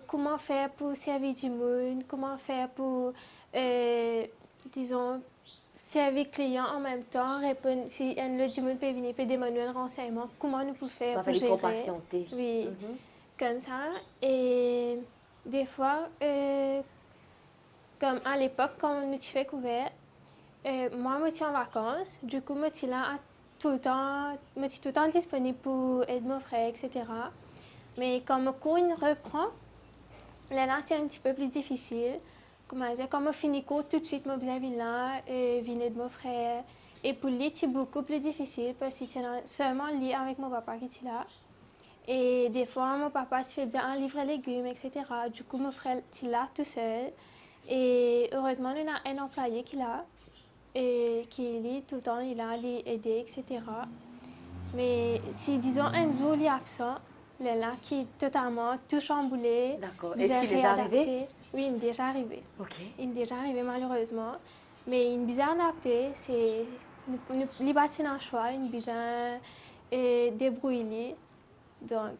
Comment faire pour servir du monde, comment faire pour, disons, servir client en même temps, répondre, si le du monde peut venir, peut demander un renseignement, comment nous pouvons faire Pas pour falloir trop gérer. patienter. Oui, Mhm. comme ça. Et des fois, comme à l'époque, quand nous fais couvert, moi, je suis en vacances, du coup, je suis là tout le temps disponible pour aider mon frère, etc. Mais quand mon cours reprend, là, c'est un petit peu plus difficile. Comment dire, quand je finis cours, tout de suite, je viens là, venir de mon frère. Et pour lui, c'est beaucoup plus difficile parce que c'est seulement lui avec mon papa qui est là. Et des fois, mon papa se fait bien un livre légumes, etc. Du coup, mon frère est là tout seul. Et heureusement, il a un employé qui est là. Et qui lit tout le temps, il a aidé, etc. Mais si, disons, un jour il est absent, là qui est totalement tout chamboulé. D'accord. Est-ce qu'il est déjà arrivé? Oui, il est déjà arrivé. Ok. Il est déjà arrivé malheureusement. Mais il est bien adapté, c'est il bâtit un choix, il est bien débrouillé. Donc,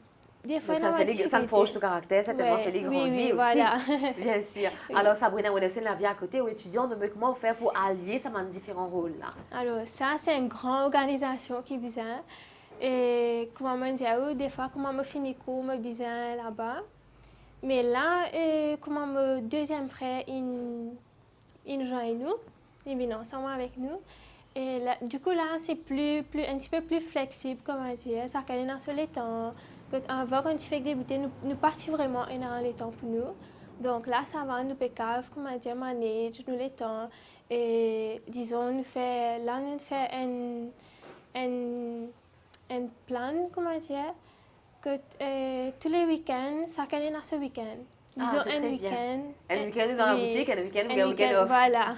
des fois, Donc, ça ne forge son caractère, ça tellement fait les grandir oui, aussi. voilà. Bien sûr. Alors, Sabrina Wondersen, la vie à côté, aux étudiants, de comment faire pour allier ça dans différents rôles là? Alors, ça, c'est une grande organisation qui vient. Et comment me dire, des fois, comment me finir cours, me vient là-bas. Mais là, comment me deuxième frère, il joint nous, il vient ensemble avec nous. Et là, du coup, là, c'est un petit peu plus flexible, comment dire. Ça calme dans les temps. Avant, quand tu fais débuter, nous partons vraiment dans les temps pour nous. Donc là, ça va, nous pécave, comment dire, manage, nous les temps. Et disons, nous fait un plan, comment dire, que tous les week-ends, chaque année, dans ce week-end. Ah, Disons c'est un très week-end. bien. Un week-end dans la oui, boutique, un week-end un ou un week-end off. Voilà.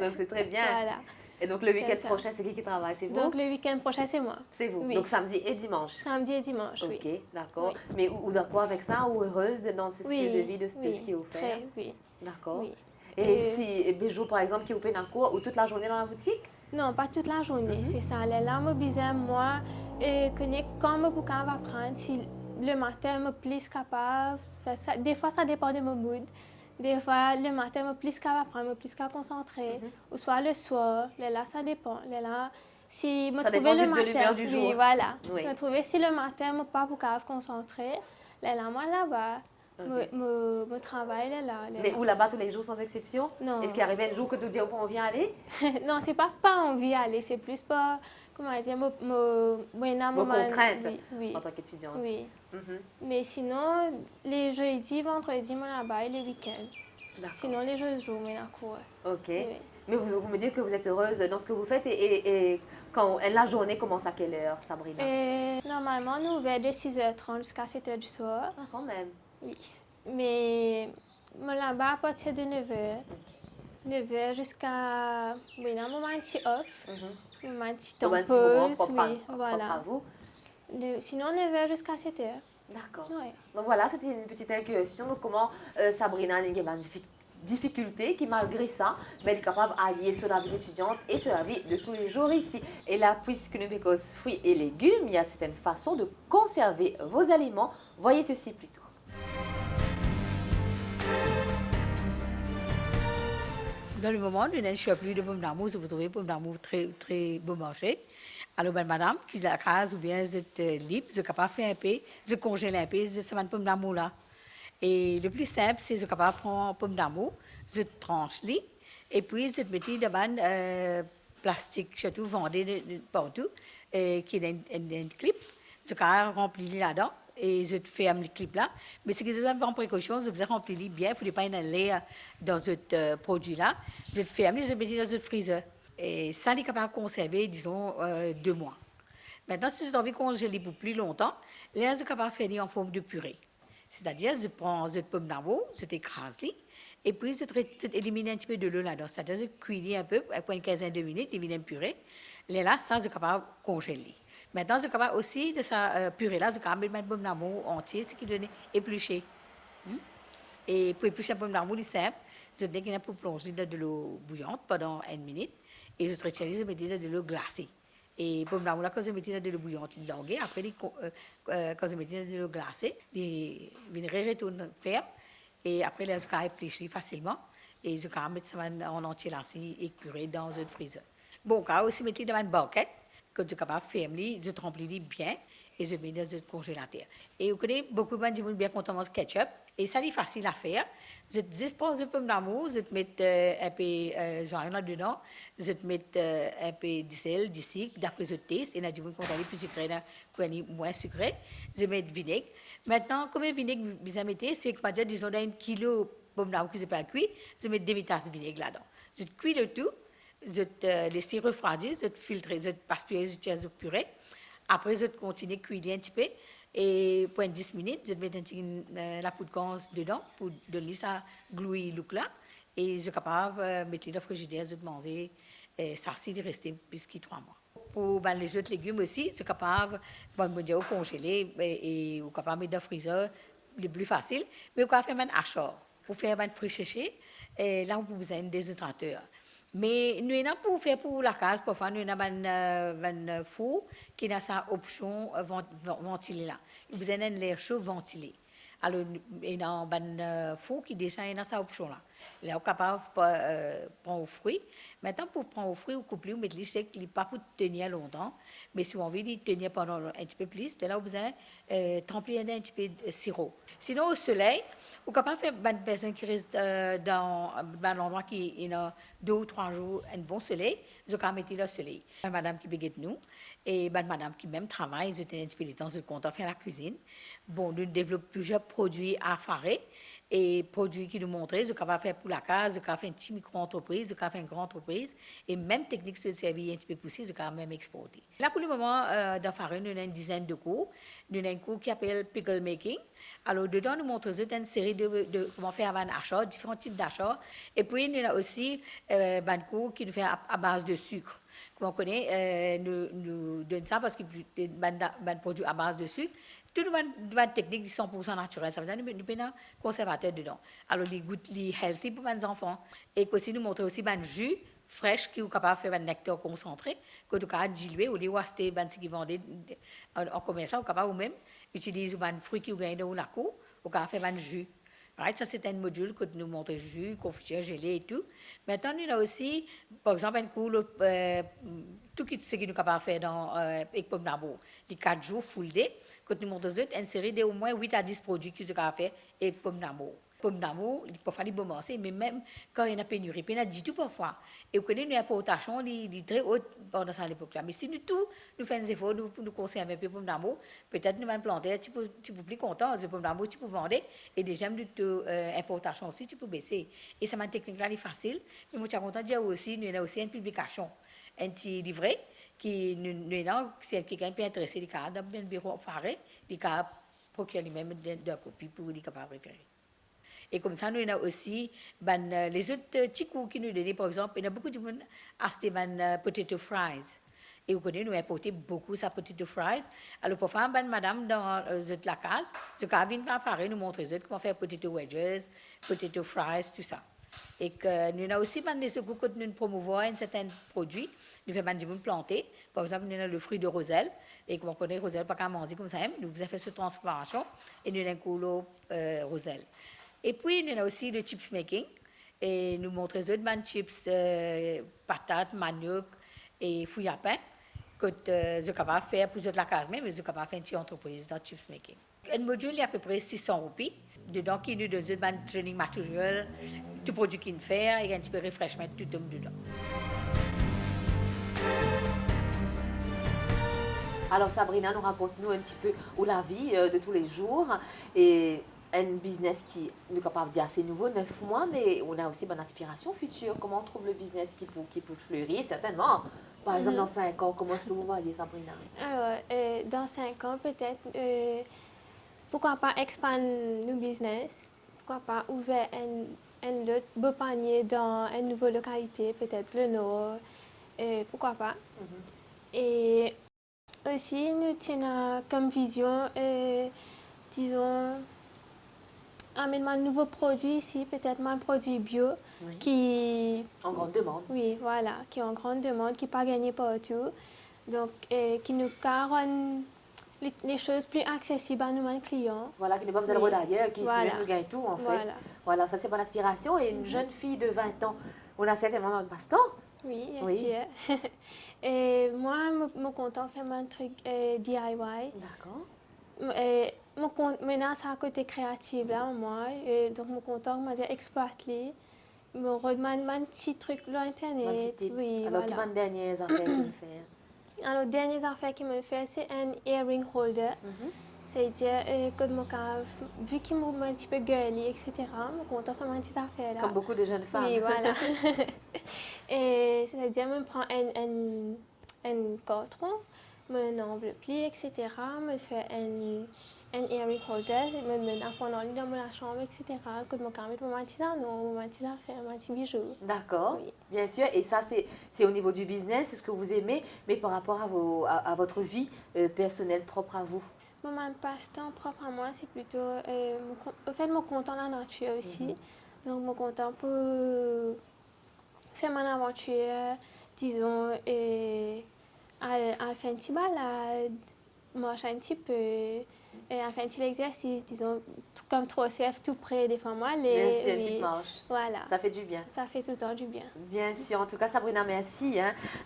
Donc c'est très bien. Voilà. Et donc le week-end ça. prochain, c'est qui travaille? C'est vous? Donc le week-end prochain, c'est moi. C'est vous. Oui. Donc samedi et dimanche. Samedi et dimanche, Ok, oui. d'accord. Oui. Mais ou d'accord avec ça, ou heureuse dans ce style de vie, de ce qui est offert? Très, oui. D'accord. Oui. Et si Béjo, par exemple, qui est au Pénacourt, ou toute la journée dans la boutique? Non, pas toute la journée, c'est ça. Là, je besoin, moi, quand je peux apprendre, si le matin, je suis plus capable, ça, des fois, ça dépend de mon mood. Des fois, le matin, je suis plus capable d'apprendre, je suis plus capable de concentrer. Ou soit le soir, là, ça dépend. Là, si je Ça trouve dépend le de matin, l'humeur du jour. oui, voilà. Oui. Je trouve si le matin, je ne suis pas capable de concentrer, là, moi, là-bas, je travaille, là. Mais où là-bas tous les jours sans exception? Non. Est-ce qu'il arrive un jour que tu dis, on vient aller? Non, c'est pas envie d'aller, c'est plus pas, comment dire, Vos contraintes oui, en tant qu'étudiante? oui. Mhm. Mais sinon, les jeudis, vendredis, moi là-bas et les week-ends. D'accord. Sinon, les jours, moi là cours. Ok. Oui. Mais vous me dites que vous êtes heureuse dans ce que vous faites et quand la journée commence à quelle heure, Sabrina? Et normalement, nous ouvrons de 6h30 jusqu'à 7h du soir. Ah, quand même. Oui. Mais moi là-bas, à partir de 9h. 9h jusqu'à... Oui, là, moi, un petit off. Un petit temps Un petit moment pause. propre, Oui, propre voilà. à vous. Sinon, 9h jusqu'à 7h. D'accord. Oui. Donc voilà, c'était une petite incursion. Donc comment Sabrina a une difficulté qui, malgré ça, mais elle est capable d'allier sur la vie d'étudiante et sur la vie de tous les jours ici. Et là, puisque nous faisons fruits et légumes, il y a certaines façons de conserver vos aliments. Voyez ceci plutôt. Dans le moment, nous n'avons plus de pommes d'amour, vous trouvez pommes d'amour très, très bon marché. Alors, madame, qui est la case ou bien vous êtes libre, vous êtes capable de faire un peu, vous congèlez un peu, vous savez pommes d'amour là. Et le plus simple, c'est vous êtes capable de prendre pommes d'amour, vous tranche-les, et puis vous mettez dans un plastique, surtout vendez partout, qui est un clip, vous êtes rempli là-dedans. Et je ferme le clip là. Mais ce que je dois en précaution, je vous remplir bien. Il ne faut pas y aller dans ce produit-là. Je ferme, je mets dans le freezer. Et ça, il est capable de conserver, disons, 2 mois. Maintenant, si vous avez envie de congeler pour plus longtemps, là, je suis capable de faire en forme de purée. C'est-à-dire, je prends une pomme d'amour, je t'écrase, et puis je élimine un petit peu de l'eau là-dedans. C'est-à-dire, je cuis un peu, après une quinzaine de minutes, élimine une purée. Là, ça, je suis capable de congeler. Maintenant, je suis capable aussi de sa purée-là, je suis capable de mettre une pomme d'amour entière, ce qui donne éplucher. Et pour éplucher une pomme d'amour, c'est simple. Je dis qu'il y a pour plonger dans de l'eau bouillante pendant 1 minute. Et je retiens, je mets dans de l'eau glacée. Et pomme d'amour, là, quand je mets dans de l'eau bouillante, il langue. Après, quand je mets dans de l'eau glacée, il retourne ferme. Et après, là, je peux éplucher facilement. Et je peux mettre ça en entier là, et purée dans un freezer. Bon, quand aussi mettre dans une barquette, que je suis capable de fermer, je trempe bien et je mets dans le congélateur. Et vous connaissez, beaucoup de gens bien qu'on mange ketchup. Et ça, c'est facile à faire. Je dispose un peu d'amour, je te mets un peu joint là-dedans, je te mets un peu de sel, du sucre, d'après le test. Et là, je vais aller plus sucré, moins sucré. Je mets du vinaigre. Maintenant, comme le vinaigre, vous mettez, c'est que, disons, dans 1 kilo de pommes d'amour que je peux cuire, je mets 2 tasses de vinaigre là-dedans. Je cuis le tout. Je te laisse refroidir, je te filtre, je te passe je te purée. Après, je te continue à cuire un petit peu. Et pour 10 minutes, je te mets la poudre de dedans pour donner ça glouille look là. Et je suis capable de mettre dans le frigidaire, je te manger ça, c'est de rester plus que 3 mois. Pour les autres légumes aussi, je suis capable de congeler et capable de mettre dans le freezer, le plus facile. Mais vous pouvez faire un hacheur. Pour faire un fruit séché, là, vous avez besoin d'un déshydrateur. Mais nous avons pour faire pour la case, parfois nous avons un four qui a sa option ventilée là. Vous avez un air chaud ventilé. Alors, nous avons un four qui déjà a sa option là. Là, on est capable de prendre aux fruits. Maintenant, pour prendre aux fruits, vous coupez, vous mettez les chèques, pas pour tenir longtemps, mais si vous avez envie de tenir pendant un petit peu plus, là, vous avez tremper un petit peu de sirop. Sinon, au soleil, vous êtes capable de faire une personne qui reste dans un endroit qui a 2 ou 3 jours, un bon soleil, vous pouvez mettre le soleil. Madame qui béguette nous, et madame qui même travaille, je tenais un petit peu de temps, je compte faire la cuisine. Bon, nous développons plusieurs produits à faire et produits qui nous montrent, je suis capable de fait pour la case, je fait une petite micro-entreprise, je fait une grande entreprise, et même technique de service un petit peu poussée, je même exporter. Là, pour le moment, dans Farin, nous avons une dizaine de cours. Nous avons un cours qui s'appelle Pickle Making. Alors, dedans, nous montrons une série de comment faire un achat, différents types d'achats. Et puis, nous avons aussi un cours qui nous fait à base de sucre. Comme on connaît, nous donnons ça parce qu'il y a un produit à base de sucre. Tout le technique de 100% naturel, ça veut dire que nous avons un conservateur dedans. Alors, les goûts les healthy pour les enfants. Et aussi, nous montrons aussi un jus fraîche qui est capable de faire un nectar concentré, que nous pouvons diluer ou les acheter qui vendent en commerce, ou capable ou même utiliser un fruit qui gagne dans la cour, ou capable faire un jus. Right? Ça, c'est un module que nous montrons jus, confiture, gelée et tout. Maintenant, nous avons aussi, par exemple, un cours, tout ce que nous capables de faire dans Pomme d'Amour, les 4 jours full day, que nous montrons une série de au moins 8 à 10 produits que nous capables de faire avec Pomme d'Amour. Pomme d'amour, il peut falloir commencer, mais même quand il y a une pénurie, il y a du tout parfois. Et vous connaissez, nous importations, les très hautes pendant cette époque-là. Mais si nous faisons des efforts, nous conservons un peu pomme d'amour, peut-être nous allons planter, tu peux plus content, de pomme d'amour, tu peux vendre, et déjà, importation aussi, tu peux baisser. Et c'est une technique-là, est facile. Mais moi, je suis content de dire aussi, nous avons aussi une publication, un petit livret, qui nous avons, si quelqu'un peut intéressé, il y a dans un bureau faré, il y a procurer lui-même de copie pour les capables de référer. Et comme ça, nous avons aussi les autres petits cours qui nous donnent, par exemple, il y a beaucoup de monde qui achètent des potato fries. Et vous connaissez, nous importons beaucoup de potato fries. Alors, pour faire madame dans la case, je viens de faire nous montrer comment faire potato wedges, potato fries, tout ça. Et que nous avons aussi des secours que nous promouvons un certain produit. Nous faisons des planter. Par exemple, nous avons le fruit de roselle. Et comme on connaît roselle, pas qu'à manger comme ça, nous avons fait cette transformation et nous avons un coulot roselle. Et puis, nous avons aussi le chips making. Et nous montrons les autres chips, patates, manioc et fouilles à pain que je suis capable de faire pour la case même, mais je suis capable de faire une petite entreprise dans le chips making. Un module, il y a à peu près 600 roupies. Dedans, qui nous donne un training matériel, tout produit qu'il fait, et un petit peu de refreshment, tout dedans. Alors Sabrina, nous raconte-nous un petit peu où la vie de tous les jours et un business qui nous est capable de dire assez nouveau, 9 mois, mais on a aussi bonne aspiration future. Comment on trouve le business qui peut fleurir, certainement. Par exemple, dans 5 ans, comment est-ce que vous voyez, Sabrina? Alors, dans 5 ans, peut-être, pourquoi pas expandre le business? Pourquoi pas ouvrir un autre beau panier dans une nouvelle localité, peut-être le Nord? Pourquoi pas? Et aussi, nous tenons comme vision, disons, amener un nouveau produit ici, peut-être un produit bio qui... En grande demande. Oui, voilà, qui est en grande demande, qui n'est pas gagné partout. Donc, qui nous rend les choses plus accessibles à nos clients. Voilà, qui n'est pas besoin de rôder ailleurs, qui Voilà. ici nous gagne tout, en fait. Voilà. Voilà, ça c'est mon aspiration. Et une jeune fille de 20 ans, on a certainement un passe-temps. Oui, bien Oui. sûr. Et moi, je suis contente de faire un truc DIY. D'accord. Maintenant, c'est un côté créatif, là, moi. Et donc, je suis contente d'exploiter. Je redemande un petit truc sur Internet. Un petit tips. Oui, Alors, voilà. quelles dernières affaires qu'il fait? Alors, la dernière affaire qu'il me fait, c'est un earring holder. C'est-à-dire que vu qu'il m'a un petit peu girly, etc., je suis contente de faire une petite affaire là. Comme beaucoup de jeunes femmes. Oui, voilà. Et c'est-à-dire, je prends un carton, je enveloppe, etc., je fais un earring holder, je me apprends dans ma chambre, etc., que je me permets de mettre petit anneau, ma petite affaire, ma petit bijou. D'accord, Oui. bien sûr. Et ça, c'est au niveau du business, c'est ce que vous aimez, mais par rapport à votre vie personnelle propre à vous. Mon passe-temps propre à moi, c'est plutôt... en fait, je suis content de la nature aussi. Donc, je suis content pour faire mon aventure, disons, et à faire une petite balade, marcher un petit peu, et à faire un petit exercice, disons, comme 3CF tout près des femmes. Bien sûr, une petite marche. Voilà. Ça fait du bien. Ça fait tout le temps du bien. Bien sûr. En tout cas, Sabrina, merci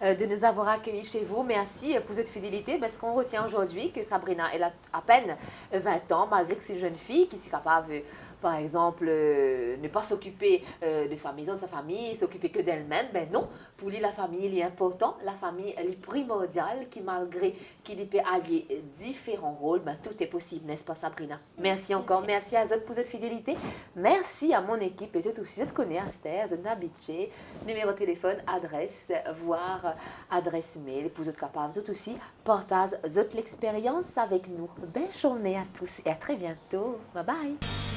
de nous avoir accueillis chez vous. Merci pour cette fidélité. Parce qu'on retient aujourd'hui que Sabrina, elle a à peine 20 ans, malgré que c'est une jeune fille qui est capable, par exemple, ne pas s'occuper de sa maison, de sa famille, s'occuper que d'elle-même. Ben non, pour lui, la famille, elle est importante. La famille, elle est primordiale, qui malgré qu'il peut allier différents rôles, ben, tout est possible, n'est-ce pas Sabrina? Merci encore, merci à vous pour votre fidélité. Merci à mon équipe, et vous aussi, vous connaissez Esther, vous habitué, numéro de téléphone, adresse, voire adresse mail, pour vous être capable, vous aussi, partage votre l'expérience avec nous. Belle journée à tous et à très bientôt. Bye bye.